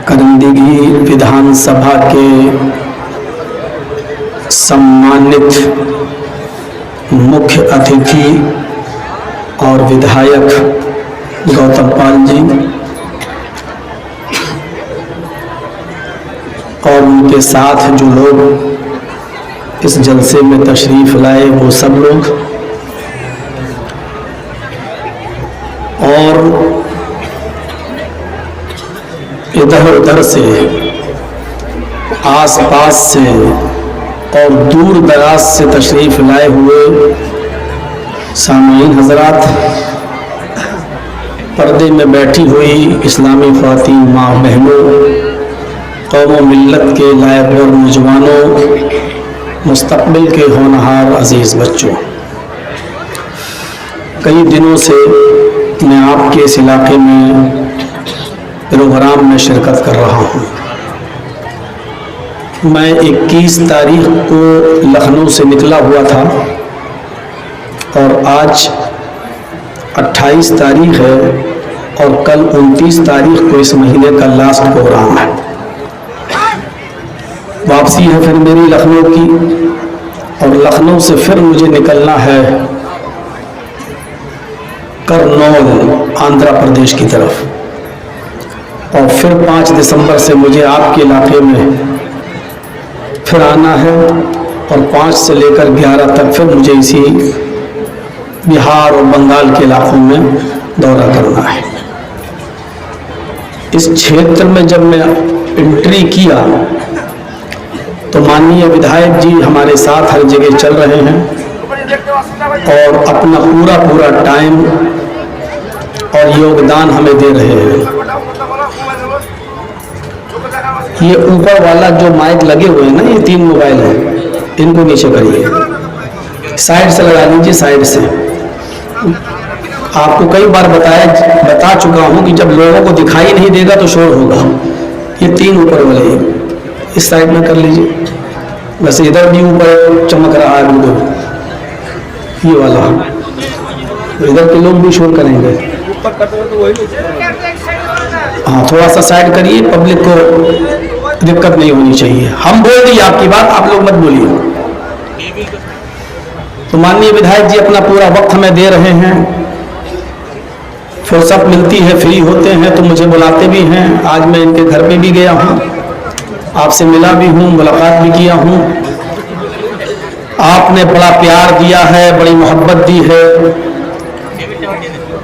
करंदगी विधानसभा के सम्मानित मुख्य अतिथि और विधायक गौतम पाल जी और उनके साथ जो लोग इस जलसे में तशरीफ़ लाए वो सब लोग, और इधर उधर से आस पास से और दूर दराज से तशरीफ़ लाए हुए सामीन हजरात, पर्दे में बैठी हुई इस्लामी ख़वातीन माँ बहनों, कौम व मिल्लत के लायक और नौजवानों, मुस्तक़बिल के होनहार अज़ीज़ बच्चों, कई दिनों से मैं आपके इस इलाके में प्रोग्राम में शिरकत कर रहा हूँ। मैं 21 तारीख को लखनऊ से निकला हुआ था और आज 28 तारीख है और कल 29 तारीख को इस महीने का लास्ट प्रोग्राम है। वापसी है फिर मेरी लखनऊ की, और लखनऊ से फिर मुझे निकलना है करनौल आंध्र प्रदेश की तरफ, और फिर 5 दिसंबर से मुझे आपके इलाके में फिर आना है, और 5 से लेकर 11 तक फिर मुझे इसी बिहार और बंगाल के इलाकों में दौरा करना है। इस क्षेत्र में जब मैं एंट्री किया तो माननीय विधायक जी हमारे साथ हर जगह चल रहे हैं और अपना पूरा टाइम और योगदान हमें दे रहे हैं। ये ऊपर वाला जो माइक लगे हुए हैं ना, ये 3 मोबाइल हैं, इनको नीचे करिए, साइड से लगा लीजिए, साइड से। आपको कई बार बता चुका हूं कि जब लोगों को दिखाई नहीं देगा तो शोर होगा। ये 3 ऊपर वाले इस साइड में कर लीजिए, वैसे इधर भी ऊपर चमक रहा है बिल्कुल ये वाला, इधर के लोग भी शोर करेंगे। हाँ, थोड़ा सा साइड करिए, पब्लिक को दिक्कत नहीं होनी चाहिए। हम बोल दिए आपकी बात, आप लोग मत बोलिए। तो माननीय विधायक जी अपना पूरा वक्त हमें दे रहे हैं, फुर्सत मिलती है, फ्री होते हैं तो मुझे बुलाते भी हैं। आज मैं इनके घर पे भी गया हूँ, आपसे मिला भी हूँ, मुलाकात भी किया हूँ। आपने बड़ा प्यार दिया है, बड़ी मोहब्बत दी है।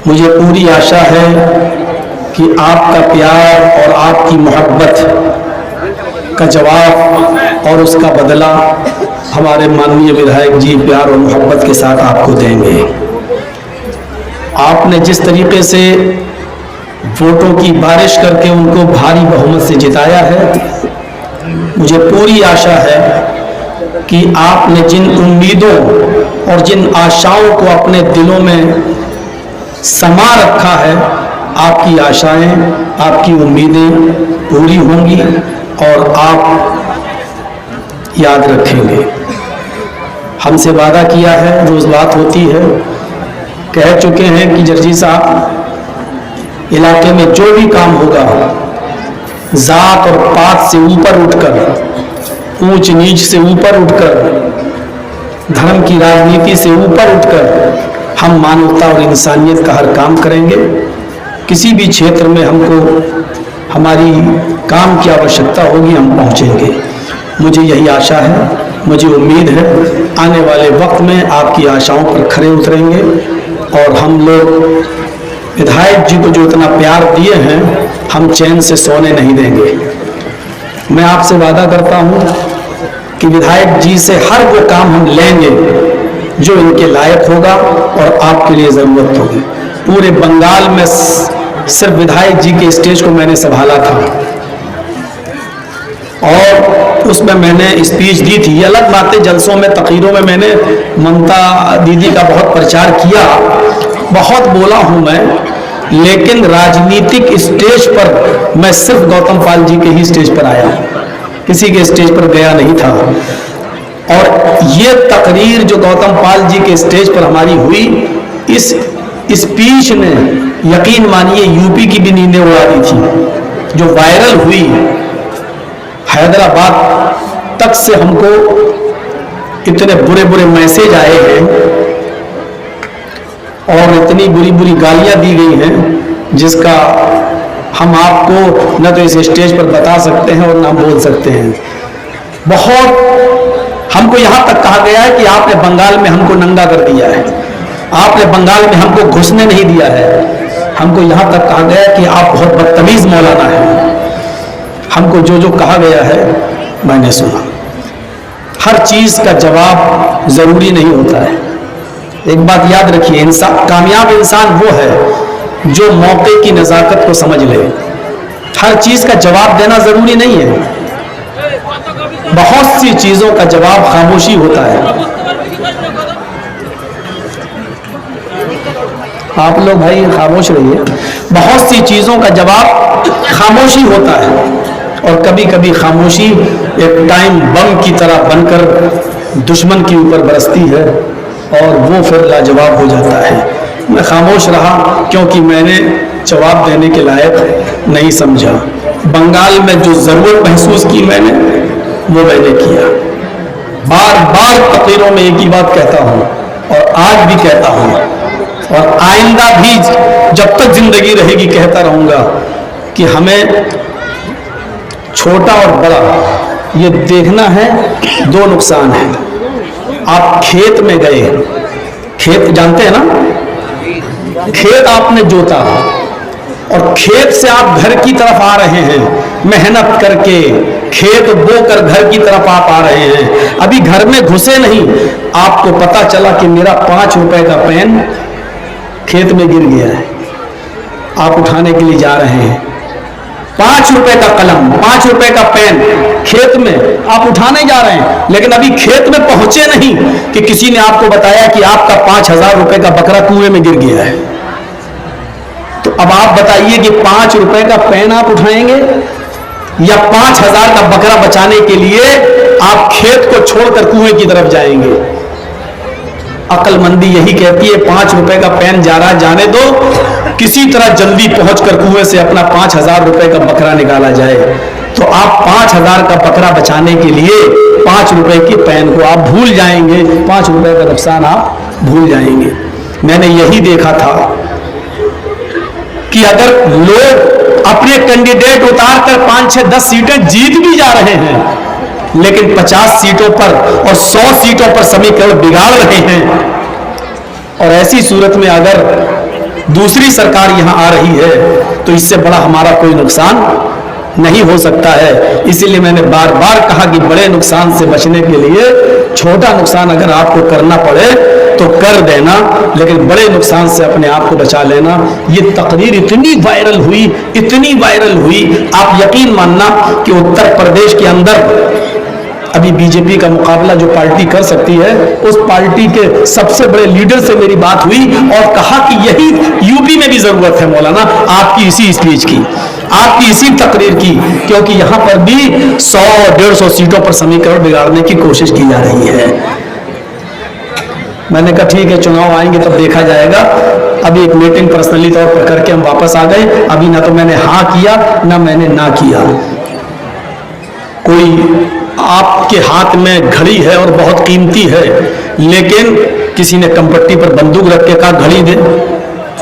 मुझे पूरी आशा है कि आपका प्यार और आपकी मोहब्बत का जवाब और उसका बदला हमारे माननीय विधायक जी प्यार और मोहब्बत के साथ आपको देंगे। आपने जिस तरीके से वोटों की बारिश करके उनको भारी बहुमत से जिताया है, मुझे पूरी आशा है कि आपने जिन उम्मीदों और जिन आशाओं को अपने दिलों में समा रखा है, आपकी आशाएं, आपकी उम्मीदें पूरी होंगी और आप याद रखेंगे। हमसे वादा किया है, रोज बात होती है, कह चुके हैं कि जर्जी साहब इलाके में जो भी काम होगा जात और पात से ऊपर उठकर, ऊंच नीच से ऊपर उठकर, धर्म की राजनीति से ऊपर उठकर हम मानवता और इंसानियत का हर काम करेंगे। किसी भी क्षेत्र में हमको हमारी काम की आवश्यकता होगी, हम पहुंचेंगे। मुझे यही आशा है, मुझे उम्मीद है आने वाले वक्त में आपकी आशाओं पर खरे उतरेंगे और हम लोग विधायक जी को जो इतना प्यार दिए हैं, हम चैन से सोने नहीं देंगे। मैं आपसे वादा करता हूं कि विधायक जी से हर वो काम हम लेंगे जो इनके लायक होगा और आपके लिए ज़रूरत होगी। पूरे बंगाल में सिर्फ विधायक जी के स्टेज को मैंने संभाला था और उसमें मैंने स्पीच दी थी। ये अलग बात है, जलसों में, तकरीरों में मैंने ममता दीदी का बहुत प्रचार किया, बहुत बोला हूं मैं, लेकिन राजनीतिक स्टेज पर मैं सिर्फ गौतम पाल जी के ही स्टेज पर आया, किसी के स्टेज पर गया नहीं था। और ये तकरीर जो गौतम पाल जी के स्टेज पर हमारी हुई, इस स्पीच ने यकीन मानिए यूपी की भी नींदें उड़ा दी थी। जो वायरल हुई, हैदराबाद तक से हमको इतने बुरे बुरे मैसेज आए हैं और इतनी बुरी बुरी गालियां दी गई हैं जिसका हम आपको न तो इस स्टेज पर बता सकते हैं और ना बोल सकते हैं। बहुत हमको यहां तक कहा गया है कि आपने बंगाल में हमको नंगा कर दिया है, आपने बंगाल में हमको घुसने नहीं दिया है। हमको यहां तक कहा गया है कि आप बहुत बदतमीज मौलाना हैं। हमको जो जो कहा गया है मैंने सुना। हर चीज का जवाब जरूरी नहीं होता है। एक बात याद रखिए, कामयाब इंसान वो है जो मौके की नजाकत को समझ ले। हर चीज का जवाब देना जरूरी नहीं है। बहुत सी चीजों का जवाब खामोशी होता है। आप लोग भाई खामोश रहिए। बहुत सी चीजों का जवाब खामोशी होता है और कभी कभी खामोशी एक टाइम बम की तरह बनकर दुश्मन के ऊपर बरसती है और वो फिर लाजवाब हो जाता है। मैं खामोश रहा क्योंकि मैंने जवाब देने के लायक नहीं समझा। बंगाल में जो जरूरत महसूस की मैंने, वो मैंने किया। बार बार तकरीरों में एक ही बात कहता हूं और आज भी कहता हूं और आइंदा भी जब तक जिंदगी रहेगी कहता रहूंगा कि हमें छोटा और बड़ा ये देखना है। दो नुकसान है। आप खेत में गए, खेत जानते हैं ना, खेत आपने जोता और खेत से आप घर की तरफ आ रहे हैं, मेहनत करके खेत बोकर घर की तरफ आप आ रहे हैं। अभी घर में घुसे नहीं, आपको पता चला कि मेरा 5 रुपए का पेन खेत में गिर गया है। आप उठाने के लिए जा रहे हैं। 5 रुपए का कलम, 5 रुपए का पेन खेत में आप उठाने जा रहे हैं, लेकिन अभी खेत में पहुंचे नहीं कि किसी ने आपको बताया कि आपका 5,000 रुपए का बकरा कुएं में गिर गया है। तो अब आप बताइए कि 5 रुपए का पेन आप उठाएंगे या 5,000 का बकरा बचाने के लिए आप खेत को छोड़कर कुएं की तरफ जाएंगे? अक्लमंदी यही कहती है 5 रुपए का पेन जा रहा, जाने दो, किसी तरह जल्दी पहुंचकर कुएं से अपना 5,000 रुपए का बकरा निकाला जाए। तो आप 5,000 का बकरा बचाने के लिए 5 रुपए के पेन को आप भूल जाएंगे, 5 रुपए का नुकसान आप भूल जाएंगे। मैंने यही देखा था कि अगर लोग अपने कैंडिडेट उतार कर 5, 6, 10 सीटें जीत भी जा रहे हैं, लेकिन 50 सीटों पर और 100 सीटों पर समीकरण बिगाड़ रहे हैं, और ऐसी सूरत में अगर दूसरी सरकार यहां आ रही है तो इससे बड़ा हमारा कोई नुकसान नहीं हो सकता है। इसीलिए मैंने बार बार कहा कि बड़े नुकसान से बचने के लिए छोटा नुकसान अगर आपको करना पड़े तो कर देना, लेकिन बड़े नुकसान से अपने आप को बचा लेना। ये तकरीर इतनी वायरल हुई, इतनी वायरल हुई, आप यकीन मानना कि उत्तर प्रदेश के अंदर अभी बीजेपी का मुकाबला जो पार्टी कर सकती है, उस पार्टी के सबसे बड़े लीडर से मेरी बात हुई और कहा कि यही यूपी में भी जरूरत है मौलाना आपकी इसी स्पीच की, आपकी इसी तकरीर की, क्योंकि यहां पर भी 100-150 सीटों पर समीकरण बिगाड़ने की कोशिश की जा रही है। मैंने कहा ठीक है, चुनाव आएंगे तब देखा जाएगा। अभी एक मीटिंग पर्सनली तौर पर करके हम वापस आ गए। अभी ना तो मैंने हाँ किया ना मैंने ना किया। कोई आपके हाथ में घड़ी है और बहुत कीमती है, लेकिन किसी ने कंपट्टी पर बंदूक रख के कहा घड़ी दे,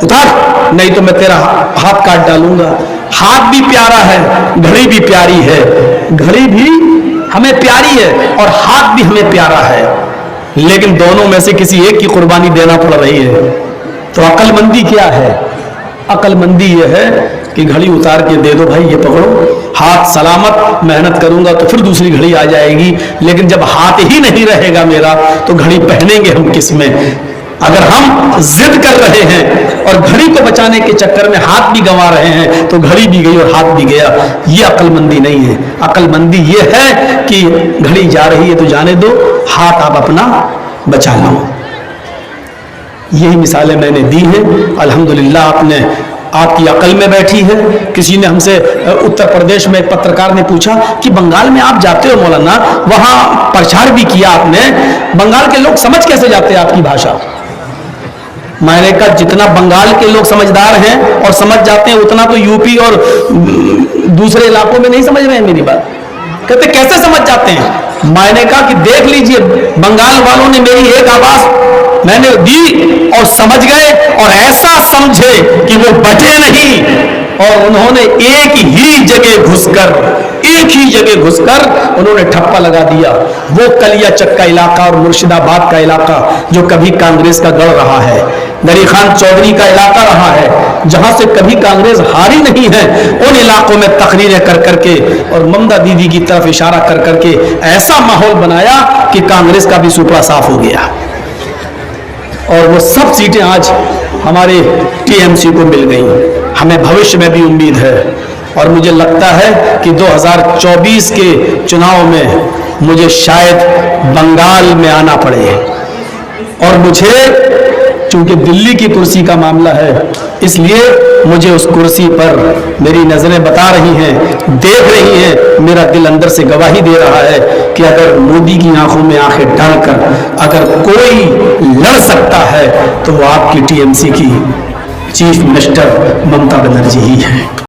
उतार, नहीं तो मैं तेरा हाथ काट डालूंगा। हाथ भी प्यारा है, घड़ी भी प्यारी है, घड़ी भी हमें प्यारी है और हाथ भी हमें प्यारा है, लेकिन दोनों में से किसी एक की कुर्बानी देना पड़ रही है। तो अक्लमंदी क्या है? अक्लमंदी यह है कि घड़ी उतार के दे दो भाई, ये पकड़ो, हाथ सलामत, मेहनत करूंगा तो फिर दूसरी घड़ी आ जाएगी। लेकिन जब हाथ ही नहीं रहेगा मेरा तो घड़ी पहनेंगे हम किस में? अगर हम जिद कर रहे हैं और घड़ी को बचाने के चक्कर में हाथ भी गंवा रहे हैं तो घड़ी भी गई और हाथ भी गया। ये अक्लमंदी नहीं है। अक्लमंदी ये है कि घड़ी जा रही है तो जाने दो, हाथ आप अपना बचा लो। यही मिसालें मैंने दी हैं। अल्हम्दुलिल्लाह आपने आपकी अकल में बैठी है। किसी ने हमसे उत्तर प्रदेश में एक पत्रकार ने पूछा कि बंगाल में आप जाते हो मौलाना, वहां प्रचार भी किया आपने, बंगाल के लोग समझ कैसे जाते हैं आपकी भाषा? मैंने कहा जितना बंगाल के लोग समझदार हैं और समझ जाते हैं, उतना तो यूपी और दूसरे इलाकों में नहीं समझ रहे हैं मेरी बात। कहते कैसे समझ जाते हैं? मैंने कहा कि देख लीजिए, बंगाल वालों ने मेरी एक आवाज मैंने दी और समझ गए, और ऐसा समझे कि वो बचे नहीं, और उन्होंने एक ही जगह घुसकर उन्होंने ठप्पा लगा दिया। वो कलियाचक का इलाका और मुर्शिदाबाद का इलाका जो कभी कांग्रेस का गढ़ रहा है, गरी खान चौधरी का इलाका रहा है, जहां से कभी कांग्रेस हारी नहीं है, उन इलाकों में तकरीरें कर करके और ममता दीदी की तरफ इशारा कर करके ऐसा माहौल बनाया कि कांग्रेस का भी सुपड़ा साफ हो गया, और वो सब सीटें आज हमारे टीएमसी को मिल गई। हमें भविष्य में भी उम्मीद है, और मुझे लगता है कि 2024 के चुनाव में मुझे शायद बंगाल में आना पड़े, और मुझे चूंकि दिल्ली की कुर्सी का मामला है, इसलिए मुझे उस कुर्सी पर मेरी नजरें बता रही हैं, देख रही हैं, मेरा दिल अंदर से गवाही दे रहा है कि अगर मोदी की आंखों में आंखें डालकर अगर कोई लड़ सकता है तो वो आपकी टीएमसी की चीफ मिनिस्टर ममता बनर्जी ही है।